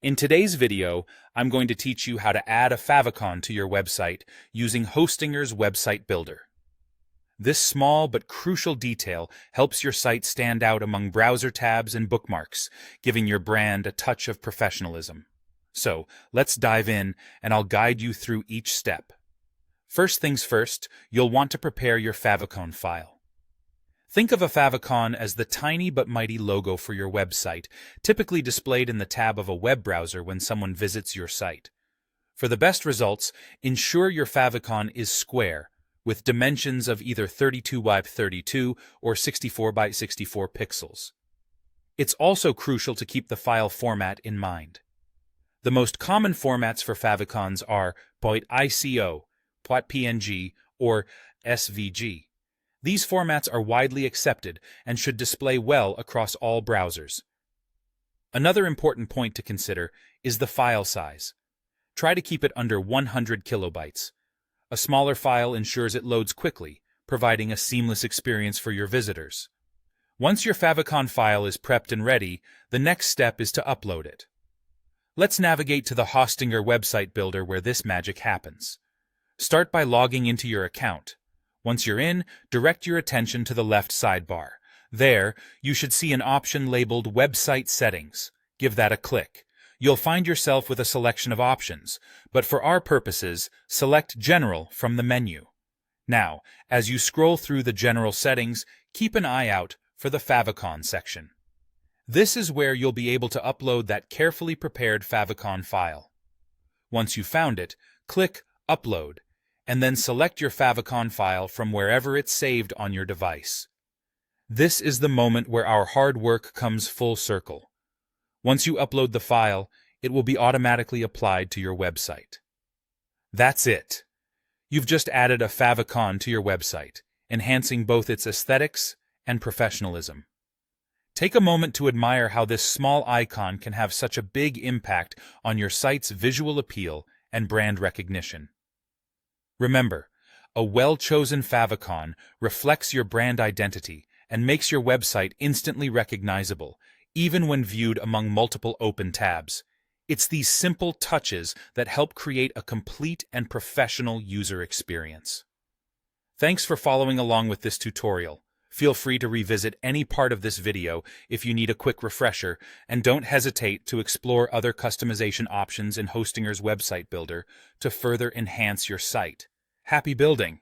In today's video, I'm going to teach you how to add a favicon to your website using Hostinger's Website Builder. This small but crucial detail helps your site stand out among browser tabs and bookmarks, giving your brand a touch of professionalism. So, let's dive in, and I'll guide you through each step. First things first, you'll want to prepare your favicon file. Think of a favicon as the tiny but mighty logo for your website, typically displayed in the tab of a web browser when someone visits your site. For the best results, ensure your favicon is square, with dimensions of either 32 by 32 or 64 by 64 pixels. It's also crucial to keep the file format in mind. The most common formats for favicons are .ico, .png, or SVG. These formats are widely accepted and should display well across all browsers. Another important point to consider is the file size. Try to keep it under 100 kilobytes. A smaller file ensures it loads quickly, providing a seamless experience for your visitors. Once your favicon file is prepped and ready, the next step is to upload it. Let's navigate to the Hostinger Website Builder where this magic happens. Start by logging into your account. Once you're in, direct your attention to the left sidebar. There, you should see an option labeled Website Settings. Give that a click. You'll find yourself with a selection of options, but for our purposes, select General from the menu. Now, as you scroll through the general settings, keep an eye out for the favicon section. This is where you'll be able to upload that carefully prepared favicon file. Once you've found it, click Upload, and then select your favicon file from wherever it's saved on your device. This is the moment where our hard work comes full circle. Once you upload the file, it will be automatically applied to your website. That's it. You've just added a favicon to your website, enhancing both its aesthetics and professionalism. Take a moment to admire how this small icon can have such a big impact on your site's visual appeal and brand recognition. Remember, a well-chosen favicon reflects your brand identity and makes your website instantly recognizable, even when viewed among multiple open tabs. It's these simple touches that help create a complete and professional user experience. Thanks for following along with this tutorial. Feel free to revisit any part of this video if you need a quick refresher, and don't hesitate to explore other customization options in Hostinger's Website Builder to further enhance your site. Happy building!